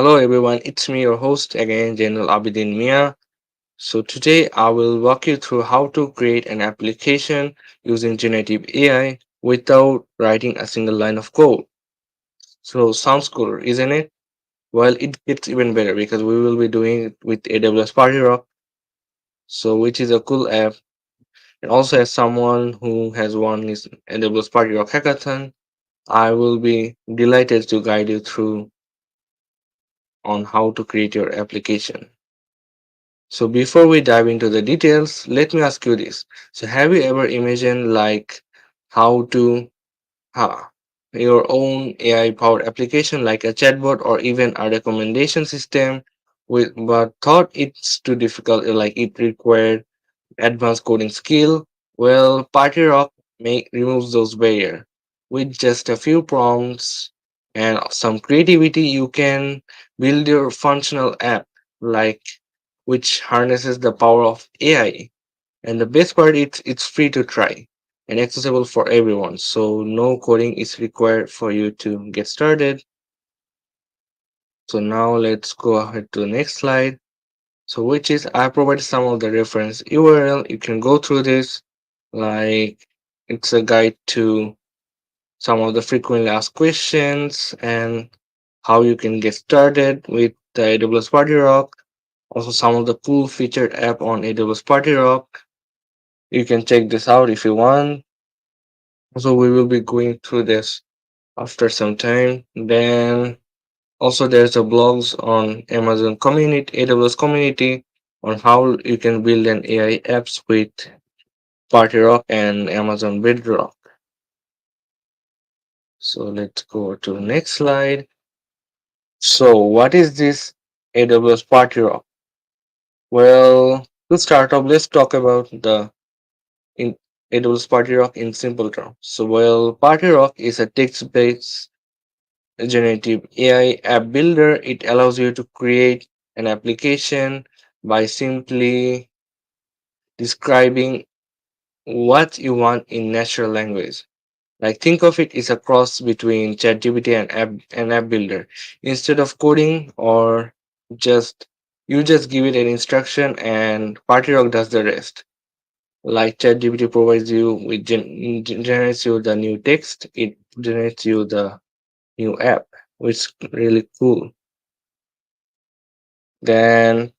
Hello everyone, it's me, your host again, Zaynul Abedin Miah. So today I will walk you through how to create an application using generative AI without writing a single line of code. So sounds cool, isn't it? Well, it gets even better because we will be doing it with AWS PartyRock, so which is a cool app. And also as someone who has won his AWS PartyRock hackathon, I will be delighted to guide you through on how to create your application. So before we dive into the details, let me ask you this. So have you ever imagined like how to ha your own AI powered application like a chatbot or even a recommendation system with but thought it's too difficult like it required advanced coding skill? Well, PartyRock removes those barriers. With just a few prompts and some creativity, you can build your functional app like which harnesses the power of AI. And the best part is it's free to try and accessible for everyone. So no coding is required for you to get started. So now let's go ahead to the next slide. So which is I provided some of the reference URL. You can go through this like it's a guide to some of the frequently asked questions and how you can get started with the AWS PartyRock. Also some of the cool featured app on AWS PartyRock. You can check this out if you want. Also, we will be going through this after some time. Then also there's a blogs on Amazon community, AWS community on how you can build an AI apps with PartyRock and Amazon Bedrock. So let's go to the next slide. So what is this AWS PartyRock? Well, to start off, let's talk about the in AWS PartyRock in simple terms. So well, PartyRock is a text-based generative AI app builder. It allows you to create an application by simply describing what you want in natural language. Like think of it as a cross between ChatGPT and app builder. Instead of coding or just you just give it an instruction and PartyRock does the rest. Like ChatGPT provides you with generates you the new text, it generates you the new app, which is really cool. Then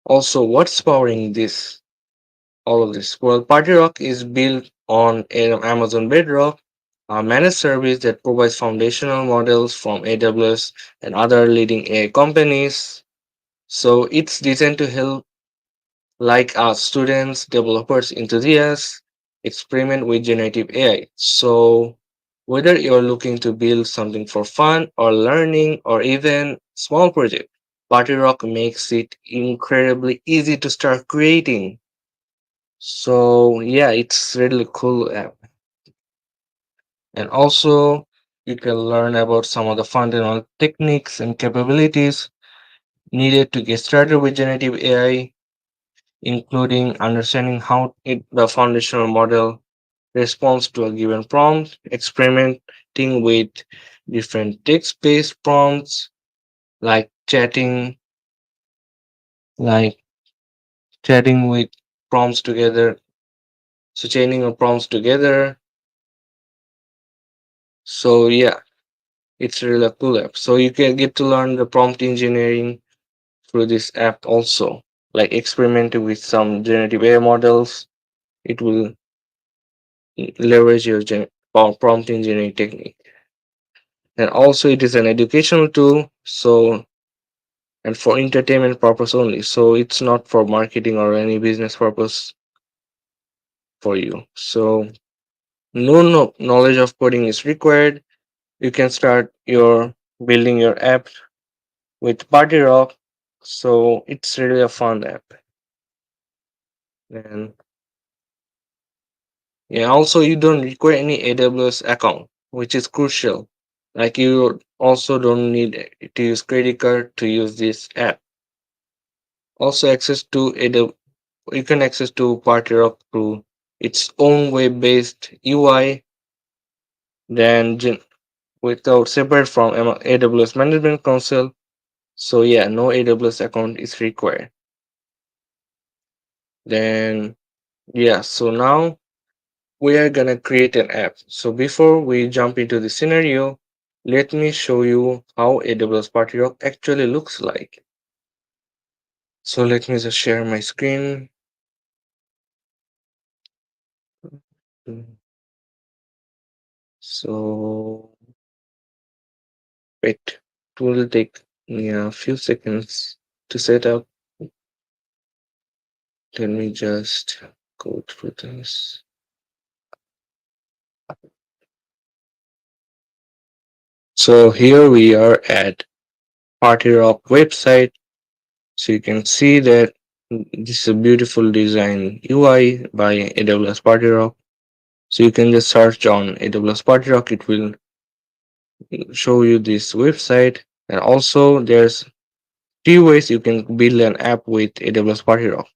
also, what's powering this? All of this. Well, PartyRock is built on Amazon Bedrock, a managed service that provides foundational models from AWS and other leading AI companies. So it's designed to help like us students, developers, enthusiasts experiment with generative AI. So whether you're looking to build something for fun or learning or even small project, PartyRock makes it incredibly easy to start creating. So yeah, it's really cool app. And also you can learn about some of the fundamental techniques and capabilities needed to get started with generative AI, including understanding how the foundational model responds to a given prompt, experimenting with different text-based prompts like like chatting with prompts together, so chaining of prompts together. So yeah, it's really a cool app. So you can get to learn the prompt engineering through this app also, like experimenting with some generative AI models. It will leverage your prompt engineering technique. And also it is an educational tool, so and for entertainment purpose only. So it's not for marketing or any business purpose for you. So no knowledge of coding is required. You can start your building your app with PartyRock. So it's really a fun app. And yeah, also you don't require any AWS account, which is crucial. Like you also don't need to use credit card to use this app. Also access to AWS, you can access to PartyRock through its own web-based UI, then without separate from AWS Management Console. So yeah, no AWS account is required. Then yeah, so now we are gonna create an app. So before we jump into the scenario, let me show you how AWS PartyRock actually looks like. So let me just share my screen. So wait, it will take me a few seconds to set up. Let me just go through this. So here we are at PartyRock website. So you can see that this is a beautiful design UI by AWS PartyRock. So you can just search on AWS PartyRock. It will show you this website. And also there's two ways you can build an app with AWS PartyRock.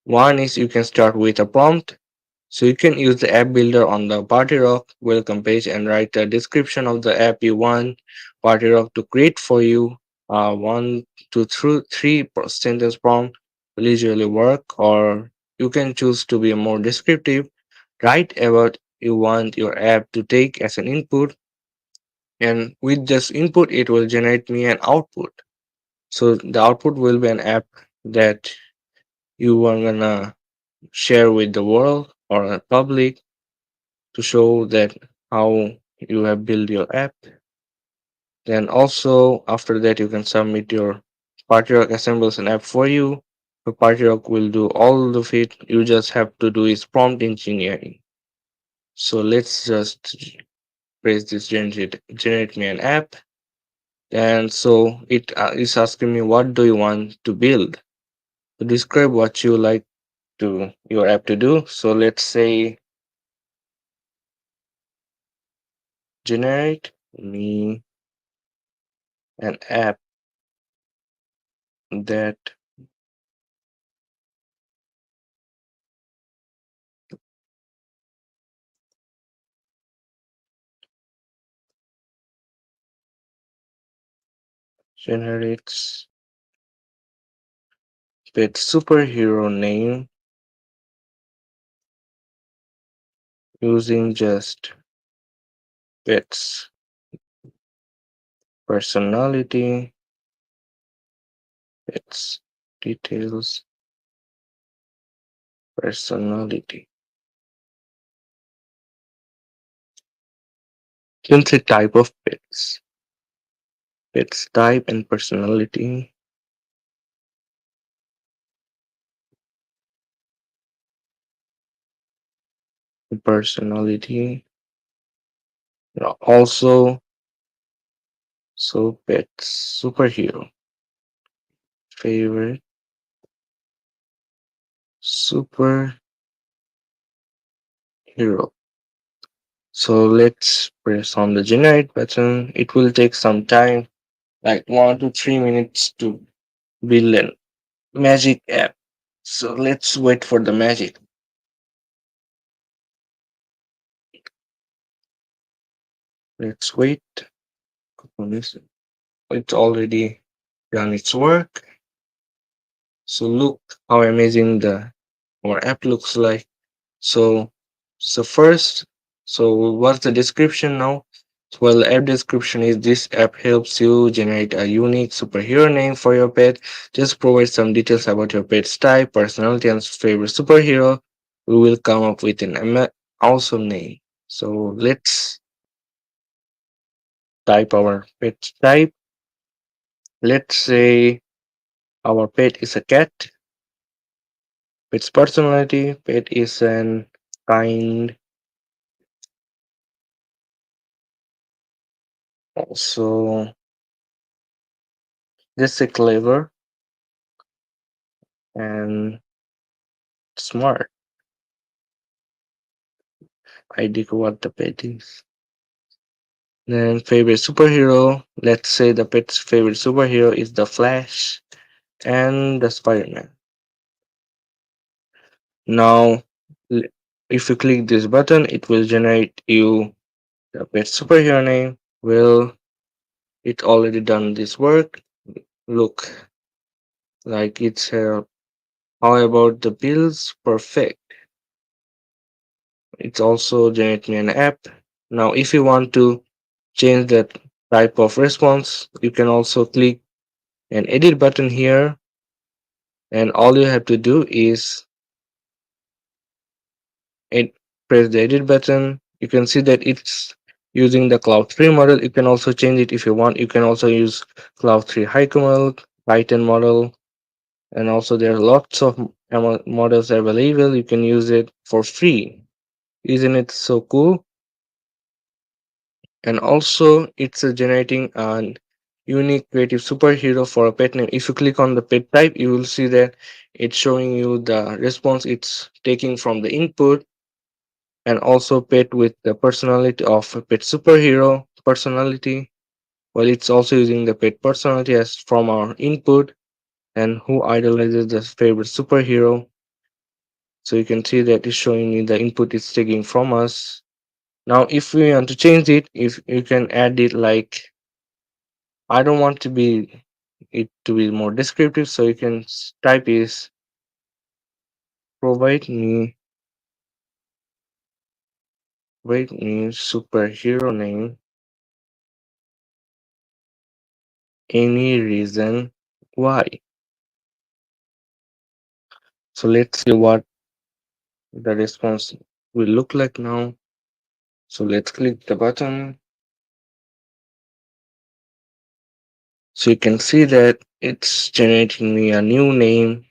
One is you can start with a prompt. So you can use the app builder on the PartyRock welcome page and write a description of the app you want PartyRock to create for you. One to three sentence prompt will usually work, or you can choose to be more descriptive. Write about you want your app to take as an input, and with this input, it will generate me an output. So the output will be an app that you are gonna share with the world or a public to show that how you have built your app. Then also after that you can submit your PartyRock assembles an app for you. The PartyRock will do all of it. You just have to do is prompt engineering. So let's just press this generate me an app. And so it is asking me what do you want to build. So describe what you like to your app to do. So let's say generate me an app that generates pet superhero name using just pet's personality, pet's details, personality. You can say type of pets, pets type and personality, personality. Also, so pets superhero, favorite superhero. So let's press on the generate button. It will take some time, like 1 to 3 minutes to build an magic app. So let's wait for the magic. Let's wait for this. It's already done its work. So look how amazing the our app looks like. So so first, so what's the description now? Well, the app description is this app helps you generate a unique superhero name for your pet. Just provide some details about your pet's type, personality, and favorite superhero. We will come up with an awesome name. So let's type our pet type. Let's say our pet is a cat. Pet's personality. Pet is an kind, also just a clever and smart. ID what the pet is. Then favorite superhero. Let's say the pet's favorite superhero is the Flash and the Spider-Man. Now, l- if you click this button, it will generate you the pet superhero name. Well, it already done this work. look like it's how about the bills perfect. It's also generate me an app. Now if you want to change the type of response, you can also click an edit button here, and all you have to do is it press the edit button. You can see that it's using the Cloud 3 model. You can also change it if you want. You can also use Cloud 3 HighML, Python model, and also there are lots of models available. You can use it for free. Isn't it so cool? And also it's generating an unique creative superhero for a pet name. If you click on the pet type, you will see that it's showing you the response it's taking from the input, and also pet with the personality of a pet superhero personality. Well, it's also using the pet personality as from our input, and who idolizes the favorite superhero. So you can see that it's showing me the input it's taking from us. Now if we want to change it, if you can add it like, I don't want to be it to be more descriptive, so you can type is provide me superhero name, any reason why. So let's see what the response will look like now. So let's click the button. So you can see that it's generating me a new name.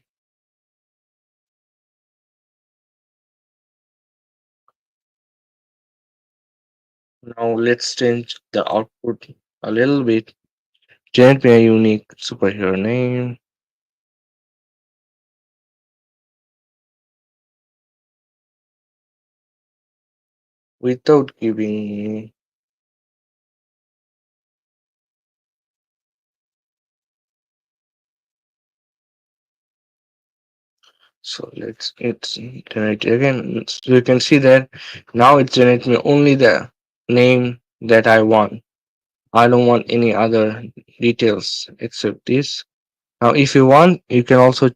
Now let's change the output a little bit. Generate me a unique superhero name without giving me. So let's it's generate again. So you can see that now it's generating me only the name that I want. I don't want any other details except this. Now if you want, you can also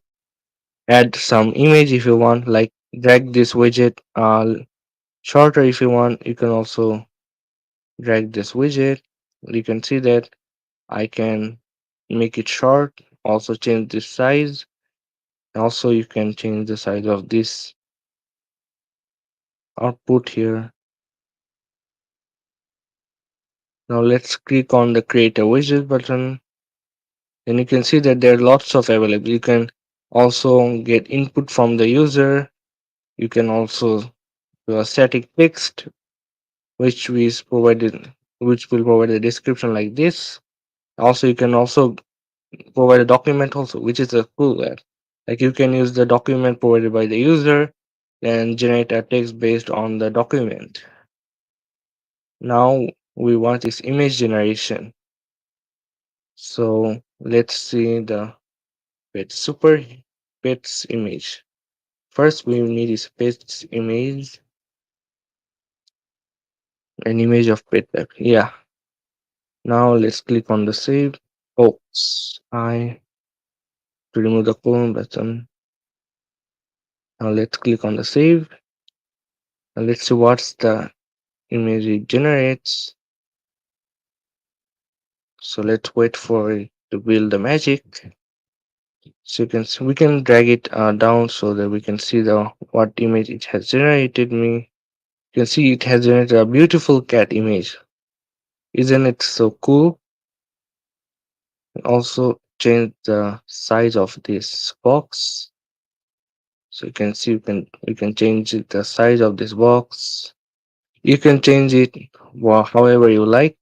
add some image if you want, like drag this widget shorter if you want. You can also drag this widget. You can see that I can make it short, also change the size. Also you can change the size of this output here. Now let's click on the create a widget button. Then you can see that there are lots of available. You can also get input from the user. You can also do a static text, which is provided, which will provide a description like this. Also, you can also provide a document also, which is a cool app. Like you can use the document provided by the user and generate a text based on the document. Now we want this image generation. So let's see the super pets image. First, we need is pets image, an image of pet app. Yeah. Now let's click on the save. Oops, I to remove the colon button. Now let's click on the save. Now let's see what's the image it generates. So let's wait for it to build the magic. So you can see, we can drag it down so that we can see the what image it has generated me. You can see it has generated a beautiful cat image. Isn't it so cool? Also change the size of this box. So you can see you can change the size of this box. You can change it however you like,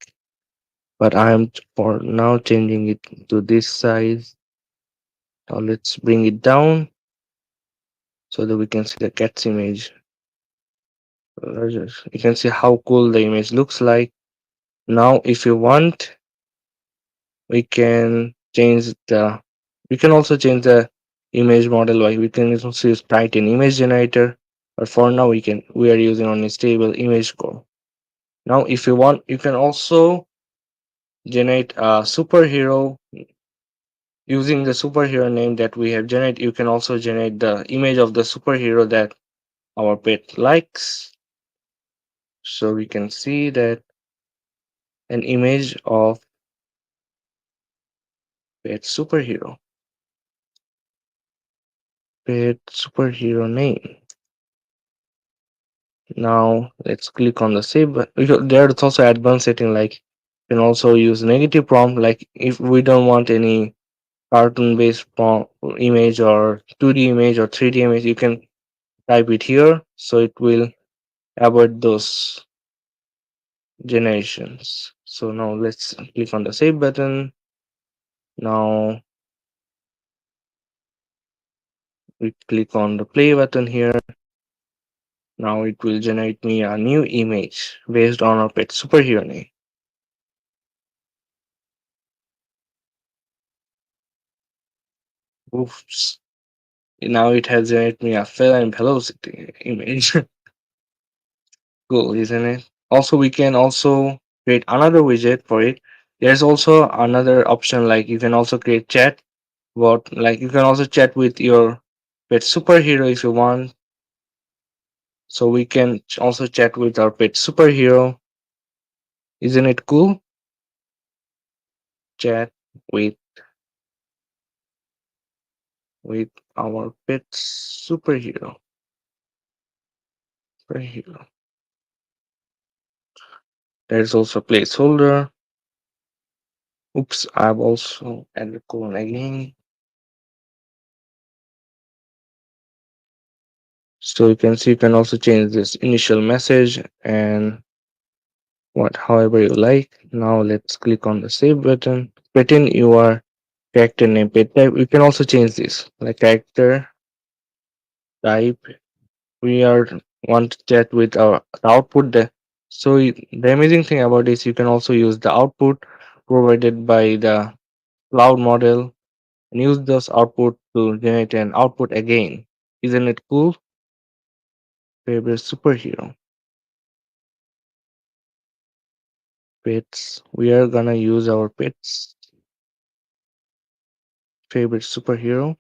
but I am for now changing it to this size. Now let's bring it down so that we can see the cat's image. You can see how cool the image looks like. Now if you want, we can change the we can also change the image model. Like we can also use Titan image generator, but for now we are using only stable image core. Now if you want, you can also generate a superhero Using the superhero name that we have generated, you can also generate the image of the superhero that our pet likes. So we can see that an image of pet superhero, pet superhero name. Now let's click on the save button. There's also advanced setting, like you can also use negative prompt, like if we don't want any cartoon based prompt image or 2D image or 3D image, you can type it here, so it will avoid those generations. So now let's click on the save button. Now we click on the play button here. Now it will generate me a new image based on our pet superhero name. Oops. Now it has generated me a feline velocity image. Cool, isn't it? Also, we can also create another widget for it. There's also another option, like you can also create chat. What, like you can also chat with your pet superhero if you want. So we can also chat with our pet superhero. Isn't it cool? Chat with with our pet superhero. There's also placeholder. Oops, I've also added colon again. So you can see you can also change this initial message and what however you like. Now let's click on the save button. Put in your character name, pet type. You can also change this, like character type. We are want to chat with our the output. The amazing thing about this, you can also use the output provided by the cloud model and use those output to generate an output again. Isn't it cool? Favorite superhero. Pets. We are gonna use our pets favorite superhero.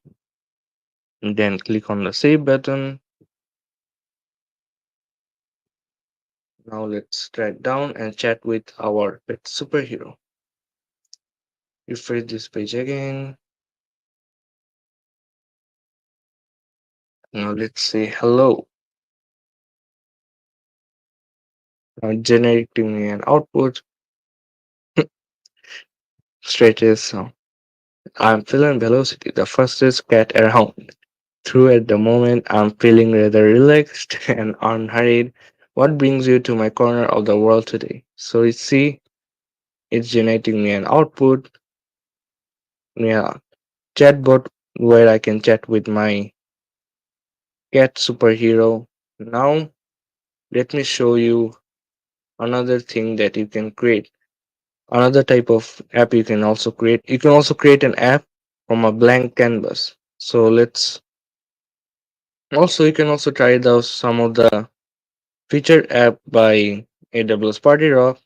And then click on the save button. Now let's drag down and chat with our pet superhero. Refresh this page again. Now let's say hello. Now generating an output straight is I'm feeling velocity, the fastest cat around. True, at the moment I'm feeling rather relaxed and unhurried. What brings you to my corner of the world today? So you see, it's generating me an output, yeah, chatbot where I can chat with my cat superhero. Now let me show you another thing that you can create. Another type of app you can also create. You can also create an app from a blank canvas. So let's also you can also try those some of the featured app by AWS PartyRock.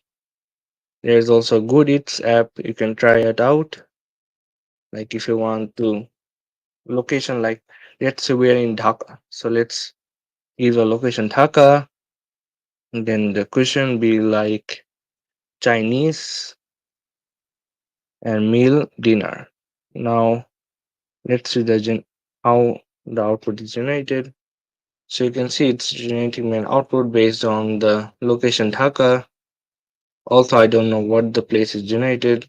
There's also Good Eats app. You can try it out. Like if you want to location, like let's say we're in Dhaka. So let's give a location Dhaka. Then the question be like Chinese and meal dinner. Now let's see how the output is generated. So you can see it's generating an output based on the location Dhaka. Also, I don't know what the place is generated,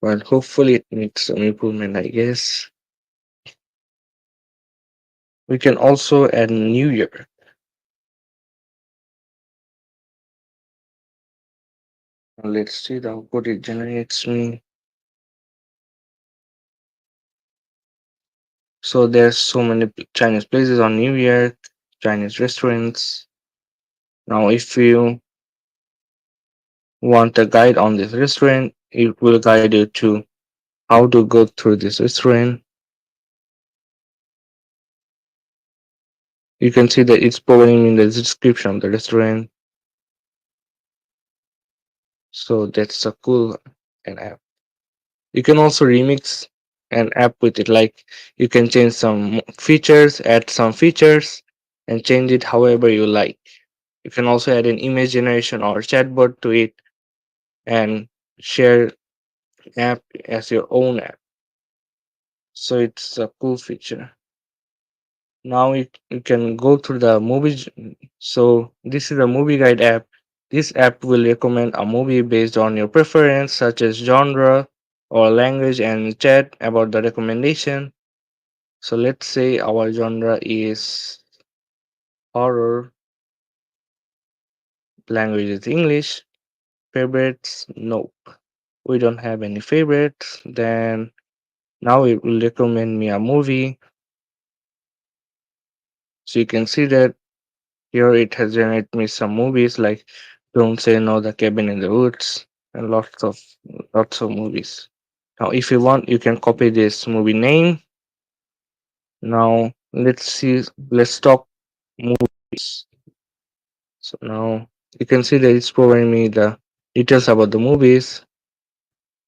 but hopefully it needs some improvement, I guess. We can also add New Year. Let's see the output it generates me. So there's so many Chinese places on New Year, Chinese restaurants. Now, if you want a guide on this restaurant, it will guide you to how to go through this restaurant. You can see that it's providing in the description of the restaurant. So that's a cool an app. You can also remix an app with it, like you can change some features, add some features, and change it however you like. You can also add an image generation or chatbot to it and share app as your own app. So it's a cool feature. Now you can go through the movies. So this is a movie guide app. This app will recommend a movie based on your preference, such as genre or language, and chat about the recommendation. So let's say our genre is horror, language is English, favorites, nope. We don't have any favorites. Then now it will recommend me a movie. So you can see that here it has generated me some movies like Don't Say No, The Cabin in the Woods, and lots of movies. Now if you want, you can copy this movie name. Now let's talk movies. So now you can see that it's providing me the details about the movies,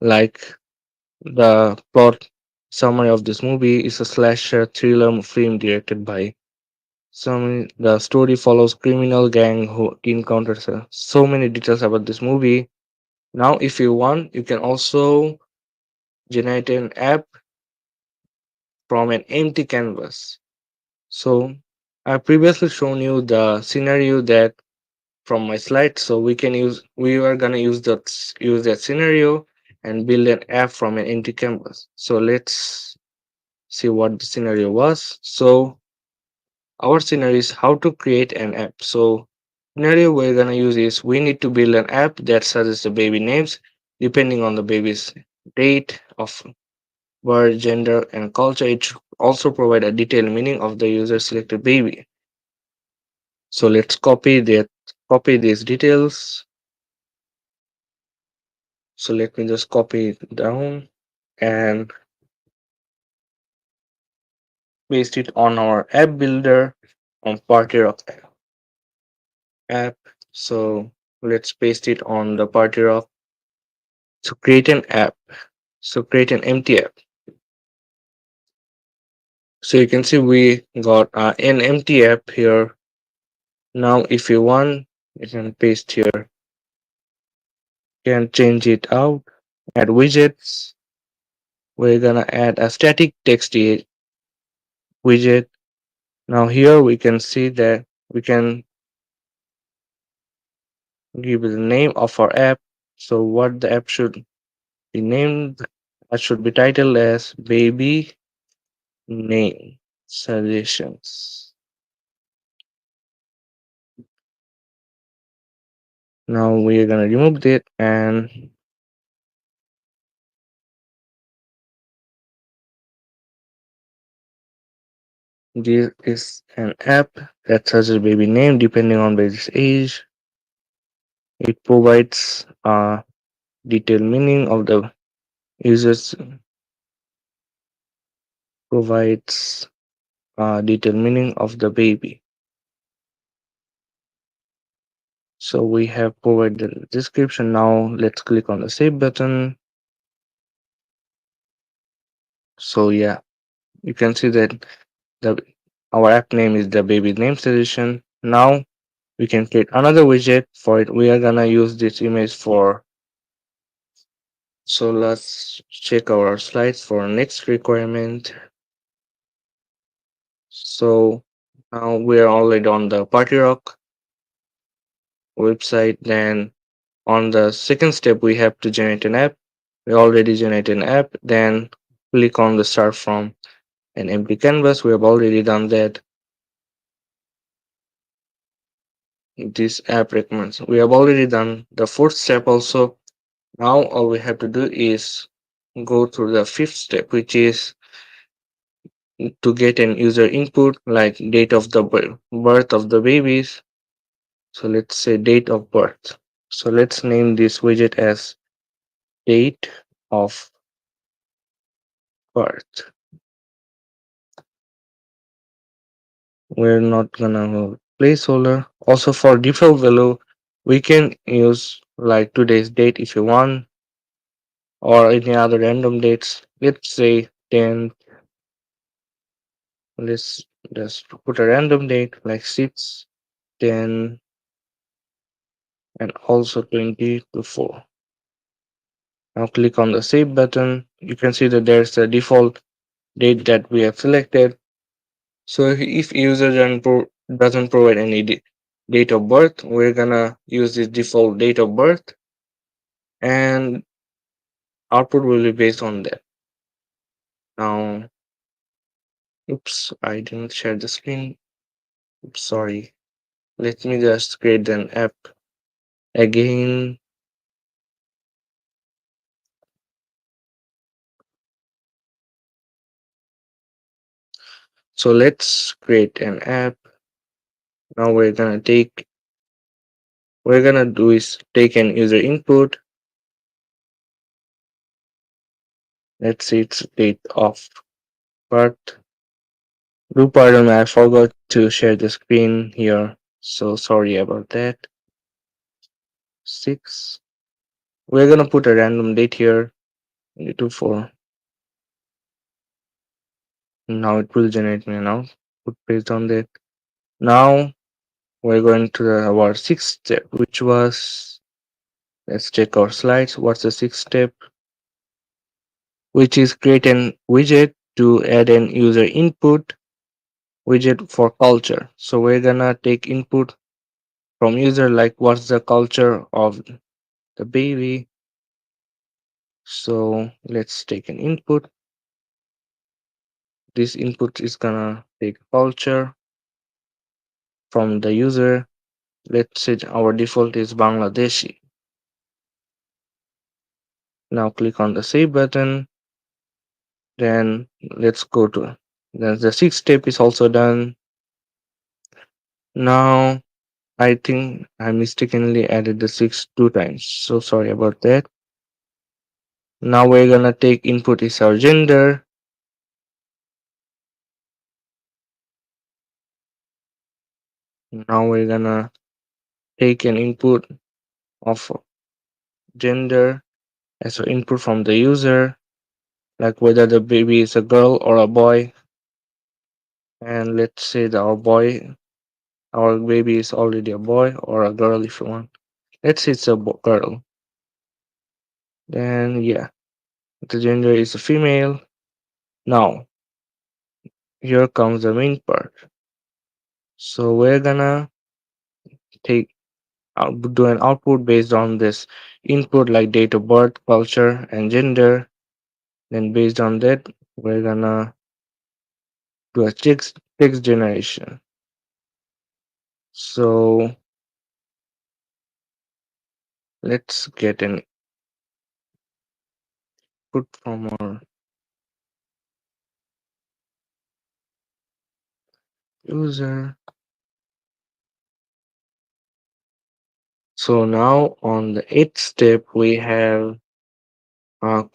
like the plot summary of this movie is a slasher thriller film directed by the story follows criminal gang who encounters so many details about this movie. Now, if you want, you can also generate an app from an empty canvas. So, I previously shown you the scenario that from my slide. So we are gonna use that scenario and build an app from an empty canvas. So let's see what the scenario was. So our scenario is how to create an app. So scenario we're gonna use is we need to build an app that suggests the baby names depending on the baby's date of birth, gender, and culture. It should also provide a detailed meaning of the user selected baby. So let's copy these details. So let me just copy it down and paste it on our app builder on PartyRock app. So let's paste it on the PartyRock. So create an app. So create an empty app. So you can see we got an empty app here. Now if you want, you can paste here. You can change it out. Add widgets. We're gonna add a static text widget. Now here we can see that we can give the name of our app. So what the app should be named, that should be titled as baby name suggestions. Now we are gonna remove it, and this is an app that suggests baby name depending on baby's age. It provides a detailed meaning of the users provides a detailed meaning of the baby. So we have provided the description. Now let's click on the save button. So yeah, you can see that the our app name is the baby name suggestion. Now we can create another widget for it. We are gonna use this image for. So let's check our slides for next requirement. So now we are already on the PartyRock website. Then on the second step, we have to generate an app. We already generate an app. Then click on the start from an empty canvas. We have already done that. This app recommends. We have already done the fourth step also. Now all we have to do is go through the fifth step, which is to get an user input like date of the birth of the babies. So let's say date of birth. So let's name this widget as date of birth. We're not gonna have placeholder. Also for default value, we can use like today's date if you want. or any other random dates. Let's say 10. Let's just put a random date like 6, 10, and also 20 to 4. Now click on the save button. You can see that there's a default date that we have selected. So if user doesn't provide any date of birth, we're gonna use this default date of birth, and output will be based on that. Now, oops, I didn't share the screen. Oops, sorry. Let me just create an app again. So let's create an app. Now we're gonna do is take an user input. Let's see its date of birth. Do pardon, I forgot to share the screen here. So sorry about that. 6. We're gonna put a random date here. 4. Now it will generate me now. Put based on that. Now we're going to our sixth step, which was, let's check our slides. What's the sixth step? Which is create an widget to add an user input widget for culture. So we're gonna take input from user like what's the culture of the baby. So let's take an input. This input is gonna take culture from the user. Let's say our default is Bangladeshi. Now click on the save button. Then let's go to then the sixth step is also done. Now I think I mistakenly added the 6 two times. So sorry about that. Now we're gonna take input is our gender. Now we're gonna take an input of gender as an input from the user, like whether the baby is a girl or a boy. And let's say that our baby is already a boy or a girl if you want. Let's say it's a girl. Then yeah, the gender is a female. Now here comes the main part. So we're gonna take do an output based on this input like date of birth, culture, and gender. Then based on that, we're gonna do a text generation. So let's get an input from our user. So now on the eighth step, we have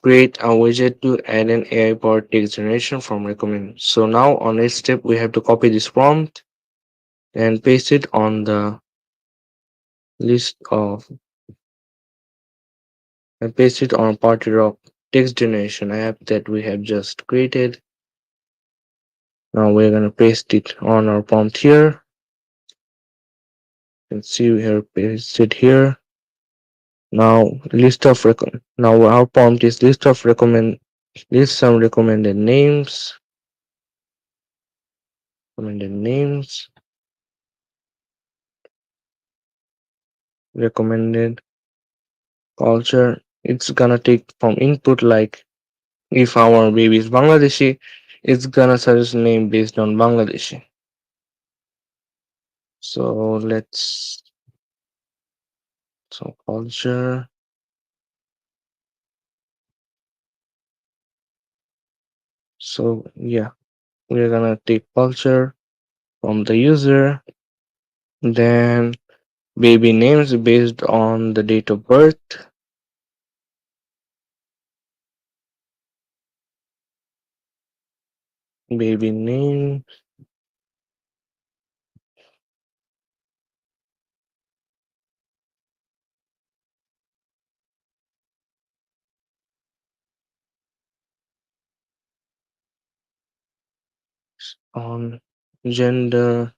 create a widget to add an AI powered text generation from recommend. So now on eighth step, we have to copy this prompt and paste it on the list of and paste it on PartyRock text generation app that we have just created. Now we're gonna paste it on our prompt here. You can see we have pasted here. Now now our prompt is list some recommended names, recommended culture. It's gonna take from input like if our baby is Bangladeshi, it's gonna suggest name based on Bangladeshi. So culture. So yeah, we're gonna take culture from the user, then baby names based on the date of birth, baby name, on gender,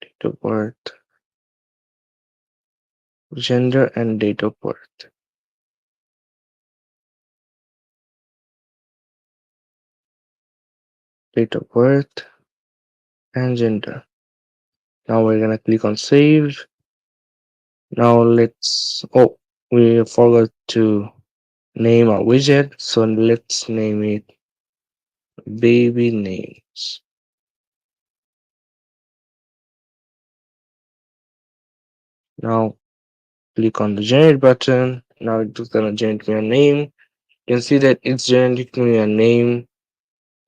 date of birth, gender and date of birth, date of birth and gender. Now we're gonna click on save. Now we forgot to name our widget, so let's name it baby names. Now click on the generate button. Now it's gonna generate me a name. You can see that it's generating me a name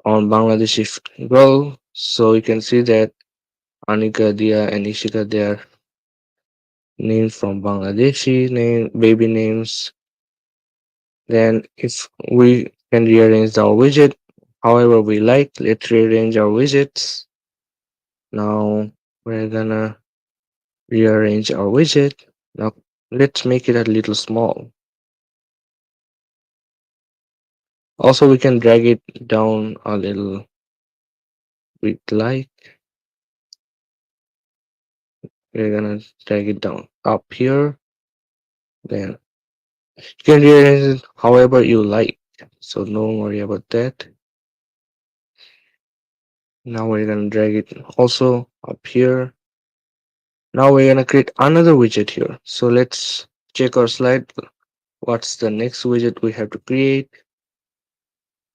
on Bangladeshi girl. So you can see that Anika, Dia, and Ishika, they are names from Bangladeshi name baby names. Then if we can rearrange our widget however we like, let's rearrange our widgets. Now we're gonna rearrange our widget. Now let's make it a little small. Also we can drag it down a little bit like we're gonna drag it down up here. Then you can rearrange it however you like. So no worry about that. Now we're gonna drag it also up here. Now we're gonna create another widget here. So let's check our slide. What's the next widget we have to create?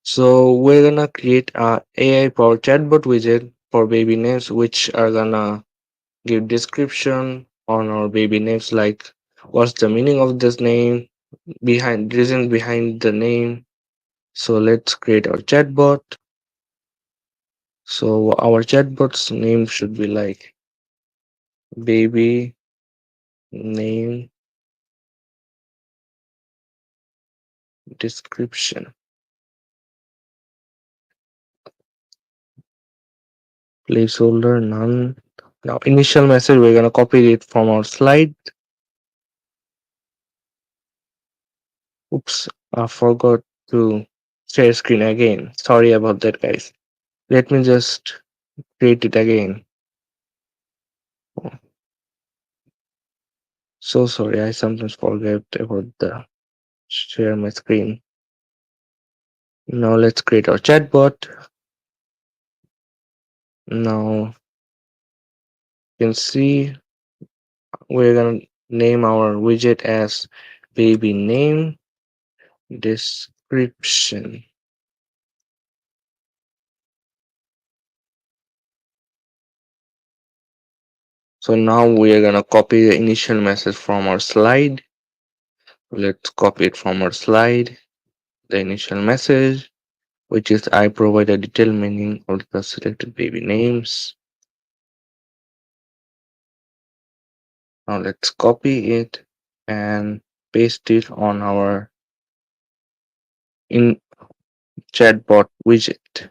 So we're gonna create a AI powered chatbot widget for baby names, which are gonna give description on our baby names, like what's the meaning of this name, behind reason behind the name. So let's create our chatbot. So our chatbot's name should be like baby name description. Placeholder none. Now initial message, we're gonna copy it from our slide. Oops, I forgot to share screen again. Sorry about that, guys. Let me just create it again. So sorry, I sometimes forget about the share my screen. Now let's create our chatbot. Now you can see we're gonna name our widget as baby name description. So now we are gonna copy the initial message from our slide. Let's copy it from our slide. The initial message, which is I provide a detailed meaning of the selected baby names. Now let's copy it and paste it on our in chatbot widget.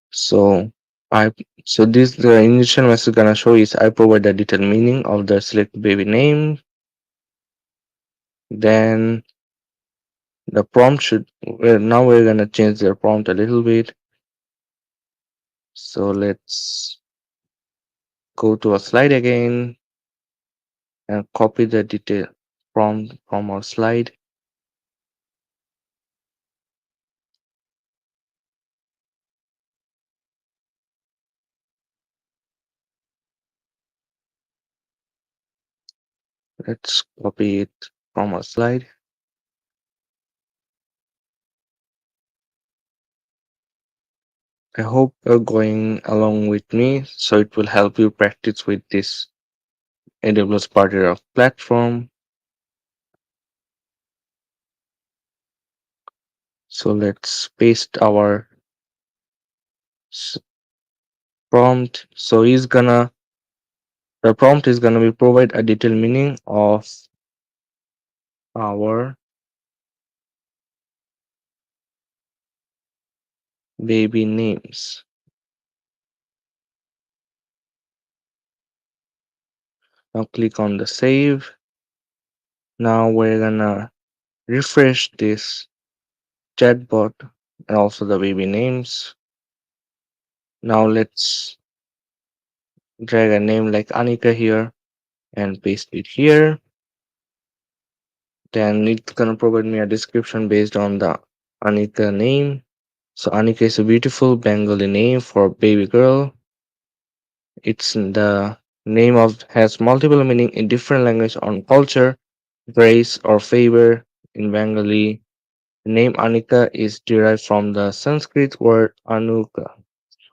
So I this the initial message gonna show is I provide a detailed meaning of the selected baby name. Then the prompt now we're gonna change the prompt a little bit. So let's go to a slide again and copy the detail prompt from our slide. Let's copy it from our slide. I hope you're going along with me, so it will help you practice with this AWS PartyRock platform. So let's paste our prompt. So the prompt is gonna be provide a detailed meaning of our baby names. Now click on the save. Now we're gonna refresh this chatbot, and also the baby names. Now let's drag a name like Anika here and paste it here. Then it's gonna provide me a description based on the Anika name. So Anika is a beautiful Bengali name for baby girl. It's the name of has multiple meaning in different language on culture, grace or favor. In Bengali, the name Anika is derived from the Sanskrit word Anuka,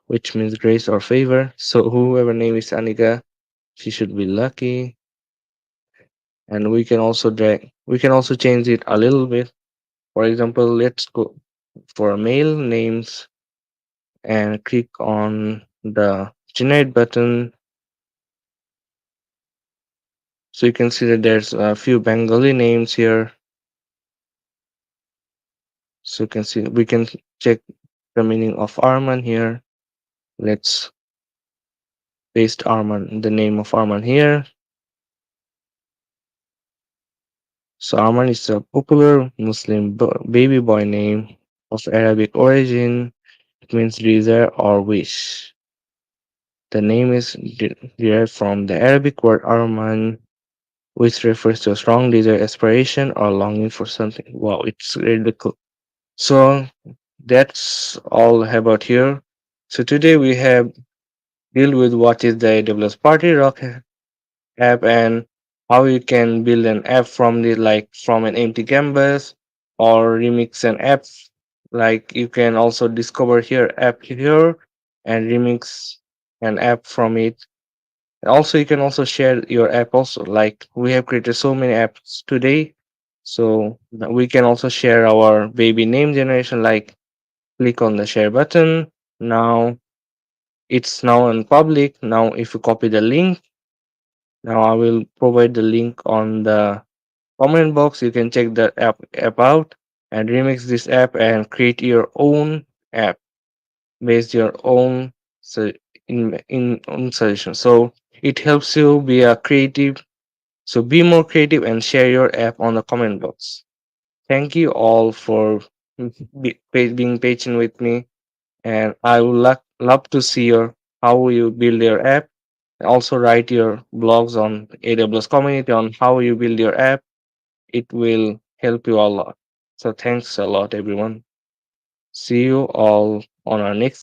which means grace or favor. So whoever name is Anika, she should be lucky. And we can also change it a little bit. For example, let's go for male names and click on the generate button. So you can see that there's a few Bengali names here. So you can see we can check the meaning of Arman here. Let's paste Arman, the name of Arman here. So Arman is a popular Muslim baby boy name of Arabic origin. It means desire or wish. The name is derived from the Arabic word Arman, which refers to a strong desire, aspiration, or longing for something. Wow, it's really cool. So that's all about here. So today we have deal with what is the AWS PartyRock app and how you can build an app from the like from an empty canvas or remix an app. Like you can also discover here app here and remix an app from it. Also, you can also share your app also. Like we have created so many apps today, so that we can also share our baby name generation. Like click on the share button. Now it's now in public. Now if you copy the link, now I will provide the link on the comment box. You can check the app out and remix this app and create your own app based your own so in own suggestion. So it helps you be a creative. So be more creative and share your app on the comment box. Thank you all for being patient with me, and I would love to see your how you build your app. Also write your blogs on AWS community on how you build your app. It will help you a lot. So thanks a lot, everyone. See you all on our next